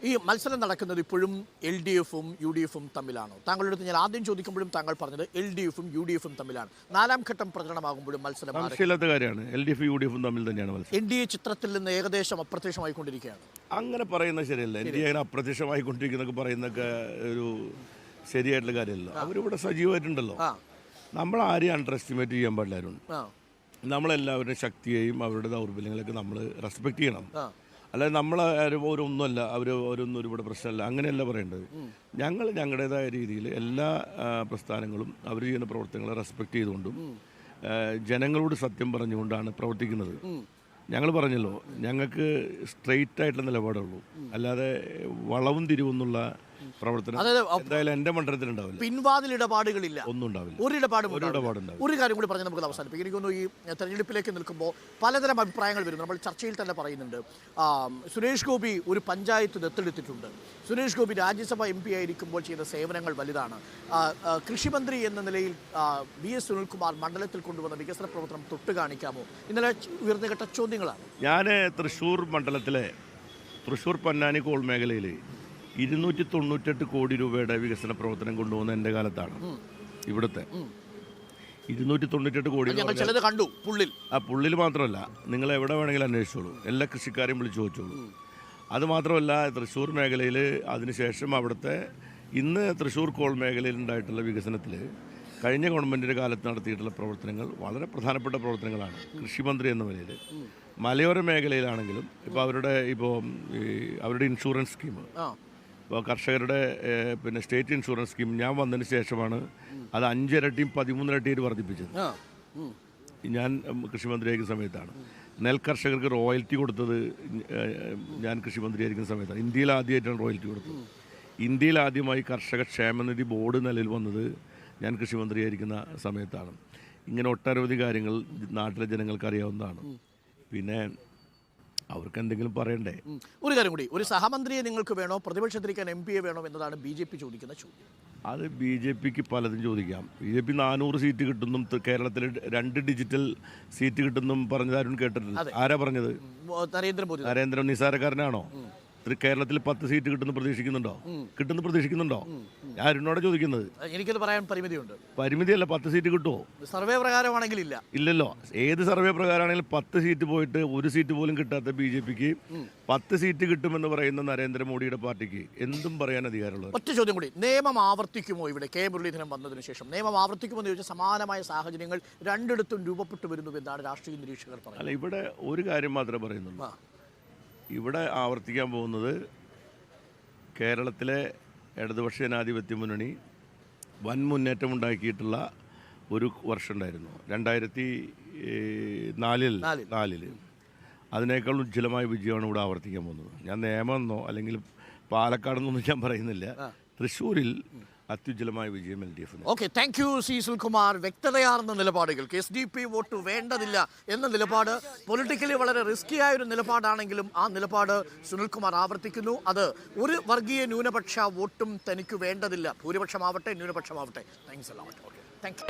ഈ മത്സരം നടക്കുന്നത് ഇപ്പോഴും LDF-ഉം UDF-ഉം തമ്മിലാണോ? താങ്കളുടെ അടുത്ത് ഞാൻ ആദ്യം ചോദിക്കുമ്പോഴും താങ്കൾ പറഞ്ഞത് LDF-ഉം UDF-ഉം തമ്മിലാണ്. നാലാം ഘട്ടം പ്രചരണമാകുമ്പോഴും മത്സരം കാര്യമാണ്. LDF UDF-ഉം തമ്മിൽ തന്നെയാണ് മത്സരം. NDA ചിത്രത്തിൽ നിന്ന് ഏകദേശം അപ്രത്യക്ഷമായിക്കൊണ്ടിരിക്കുകയാണ്. അങ്ങനെ പറയുന്നത് ശരിയല്ല. NDA അങ്ങനെ അപ്രത്യക്ഷമായിക്കൊണ്ടിരിക്കുന്നൊക്കെ പറയുന്നതൊക്കെ ഒരു ശരിയായിട്ടുള്ള കാര്യമല്ല. അവരിവിടെ സജീവമായിട്ടുണ്ടല്ലോ. നമ്മൾ ആരെയും അണ്ടർ എസ്റ്റിമേറ്റ് ചെയ്യാൻ പാടില്ലായിരുന്നു. നമ്മളെല്ലാവരുടെ ശക്തിയെയും അവരുടെ ദൗർബല്യങ്ങളൊക്കെ നമ്മൾ റെസ്പെക്ട് ചെയ്യണം. അല്ലാതെ നമ്മൾ ഒരൊന്നുമല്ല, അവരൊന്നും ഇവിടെ പ്രശ്നമല്ല, അങ്ങനെയല്ല പറയേണ്ടത്. ഞങ്ങൾ ഞങ്ങളുടേതായ രീതിയിൽ എല്ലാ പ്രസ്ഥാനങ്ങളും അവർ ചെയ്യുന്ന പ്രവർത്തനങ്ങളെ റെസ്പെക്ട് ചെയ്തുകൊണ്ടും ജനങ്ങളോട് സത്യം പറഞ്ഞുകൊണ്ടാണ് പ്രവർത്തിക്കുന്നത്. ഞങ്ങൾ പറഞ്ഞല്ലോ, ഞങ്ങൾക്ക് സ്ട്രെയിറ്റ് ആയിട്ടുള്ള നിലപാടുള്ളൂ, അല്ലാതെ വളവും തിരിവെന്നുള്ള പ്രവർത്തനം എന്തായാലും എൻ്റെ മണ്ഡലത്തിലുണ്ടാവില്ല. പിൻവാതിൽ ഇടപാടുകളില്ല, ഒന്നും ഉണ്ടാവില്ല. ഒരു കാര്യം കൂടി പറഞ്ഞ് നമുക്ക് അവസാനിപ്പിക്കും. എനിക്കൊന്നു ഈ തെരഞ്ഞെടുപ്പിലേക്ക് നിൽക്കുമ്പോൾ പലതരം അഭിപ്രായങ്ങൾ വരുന്നു. നമ്മൾ ചർച്ചയിൽ തന്നെ പറയുന്നുണ്ട്, സുരേഷ് ഗോപി ഒരു പഞ്ചായത്ത് ദത്തെടുത്തിട്ടുണ്ട്. സുരേഷ് ഗോപി രാജ്യസഭ MP ആയിരിക്കുമ്പോൾ ചെയ്ത സേവനങ്ങൾ വലുതാണ്. കൃഷിമന്ത്രി എന്ന നിലയിൽ VS സുനിൽകുമാർ മണ്ഡലത്തിൽ കൊണ്ടുവന്ന വികസന പ്രവർത്തനം തൊട്ട് കാണിക്കാമോ? ഇന്നലെ ഉയർന്നു കേട്ട ചോദ്യങ്ങളാണ്. ഞാൻ തൃശ്ശൂർ മണ്ഡലത്തിലെ തൃശ്ശൂർ പൊന്നാനി കോൾ മേഖലയിൽ 298 കോടി രൂപയുടെ വികസന പ്രവർത്തനം കൊണ്ടുപോകുന്ന എൻ്റെ കാലത്താണ്. ഇവിടുത്തെ 298 കോടി കണ്ടു. പുള്ളിൽ മാത്രമല്ല, നിങ്ങൾ എവിടെ വേണമെങ്കിലും അന്വേഷിച്ചോളൂ, എല്ലാ കൃഷിക്കാരെയും വിളിച്ചു ചോദിച്ചോളൂ. അതുമാത്രമല്ല, തൃശ്ശൂർ മേഖലയിൽ അതിനുശേഷം അവിടുത്തെ ഇന്ന് തൃശ്ശൂർ കോൾ മേഖലയിൽ ഉണ്ടായിട്ടുള്ള വികസനത്തിൽ കഴിഞ്ഞ ഗവൺമെൻറ്റിൻ്റെ കാലത്ത് നടത്തിയിട്ടുള്ള പ്രവർത്തനങ്ങൾ വളരെ പ്രധാനപ്പെട്ട പ്രവർത്തനങ്ങളാണ്. കൃഷിമന്ത്രി എന്ന നിലയിൽ മലയോര മേഖലയിലാണെങ്കിലും ഇപ്പോൾ അവരുടെ ഇൻഷുറൻസ് സ്കീം, ഇപ്പോൾ കർഷകരുടെ സ്റ്റേറ്റ് ഇൻഷുറൻസ് സ്കീം ഞാൻ വന്നതിന് ശേഷമാണ് അത് 5 ഇരട്ടിയും 13 ഇരട്ടിയും വർദ്ധിപ്പിച്ചത്. ഞാൻ കൃഷിമന്ത്രിയായിരിക്കുന്ന സമയത്താണ്. നെൽകർഷകർക്ക് റോയൽറ്റി കൊടുത്തത് ഞാൻ കൃഷിമന്ത്രിയായിരിക്കുന്ന സമയത്താണ്. ഇന്ത്യയിൽ ആദ്യമായിട്ടാണ് റോയൽറ്റി കൊടുത്തത്. ഇന്ത്യയിൽ ആദ്യമായി കർഷക ക്ഷേമനിധി ബോർഡ് നിലയിൽ വന്നത് ഞാൻ കൃഷിമന്ത്രിയായിരിക്കുന്ന സമയത്താണ്. ഇങ്ങനെ ഒട്ടനവധി കാര്യങ്ങൾ നാട്ടിലെ ജനങ്ങൾക്ക് അറിയാവുന്നതാണ്. പിന്നെ അവർക്ക് എന്തെങ്കിലും പറയണ്ടേ? ഒരു കാര്യം കൂടി, ഒരു സഹമന്ത്രിയെ നിങ്ങൾക്ക് വേണോ, പ്രതിപക്ഷത്തിരിക്കാൻ MP വേണോ എന്നതാണ് BJP ചോദിക്കുന്ന ചോദ്യം. അത് BJPക്ക് പലതും ചോദിക്കാം. BJP 400 സീറ്റ് കിട്ടുന്നും കേരളത്തിൽ 2 ഡിജിറ്റൽ സീറ്റ് കിട്ടുന്നും പറഞ്ഞതാരും കേട്ടിട്ടില്ല. ആരാ പറഞ്ഞത്? നരേന്ദ്രമോദി. നിസാരക്കാരനാണോ? കേരളത്തിൽ 10 സീറ്റ് കിട്ടുന്നു പ്രതീക്ഷിക്കുന്നുണ്ടോ? ഞാൻ അരുണോടെ ചോദിക്കുന്നത്. എനിക്കത് പറയാൻ പരിമിതിയുണ്ട്. പരിമിതിയല്ല, 10 സീറ്റ് കിട്ടുമോ? സർവേ പ്രകാരമാണെങ്കിൽ ഇല്ലല്ലോ. ഏത് സർവേ പ്രകാരമാണെങ്കിലും 10 സീറ്റ് പോയിട്ട് 1 സീറ്റ് പോലും കിട്ടാത്ത BJPക്ക് 10 സീറ്റ് കിട്ടുമെന്ന് പറയുന്ന നരേന്ദ്രമോദിയുടെ പാർട്ടിക്ക് എന്തും പറയാൻ അധികാരമുള്ളത്. ഒറ്റ ചോദ്യം കൂടി, നിയമം ആവർത്തിക്കുമോ? ഇവിടെ K മുരളീധരൻ വന്നതിന് ശേഷം നിയമം ആവർത്തിക്കുമോ എന്ന് ചോദിച്ചാൽ സമാനമായ സാഹചര്യങ്ങൾ രണ്ടിടത്തും രൂപപ്പെട്ടു വരുന്നു എന്നാണ് രാഷ്ട്രീയ നിരീക്ഷകർ പറയുന്നത്. അല്ല, ഇവിടെ ഒരു കാര്യം മാത്രമേ പറയുന്നുള്ളൂ. ഇവിടെ ആവർത്തിക്കാൻ പോകുന്നത് കേരളത്തിലെ ഇടതുപക്ഷ ജനാധിപത്യ മുന്നണി വൻ മുന്നേറ്റം ഉണ്ടാക്കിയിട്ടുള്ള ഒരു വർഷം ഉണ്ടായിരുന്നു 2004. അതിനേക്കാൾ ഉജ്ജ്വലമായ വിജയമാണ് ഇവിടെ ആവർത്തിക്കാൻ പോകുന്നത്. ഞാൻ നിയമമെന്നോ അല്ലെങ്കിൽ പാലക്കാടെന്നൊന്നും ഞാൻ പറയുന്നില്ല. തൃശ്ശൂരിൽ അത്യുജ്വലമായ വിജയം LDF. Okay, thank you Sunilkumar. വ്യക്തതയാർന്ന നിലപാടുകൾ. SDP വോട്ട് വേണ്ടതില്ല എന്ന നിലപാട് പൊളിറ്റിക്കലി വളരെ റിസ്കി ആയൊരു നിലപാടാണെങ്കിലും ആ നിലപാട് സുനിൽകുമാർ ആവർത്തിക്കുന്നു. അത് ഒരു വർഗീയ ന്യൂനപക്ഷ വോട്ടും തനിക്ക് വേണ്ടതില്ല, ഭൂരിപക്ഷമാവട്ടെ ന്യൂനപക്ഷമാവട്ടെ. Thanks a lot. Thank U.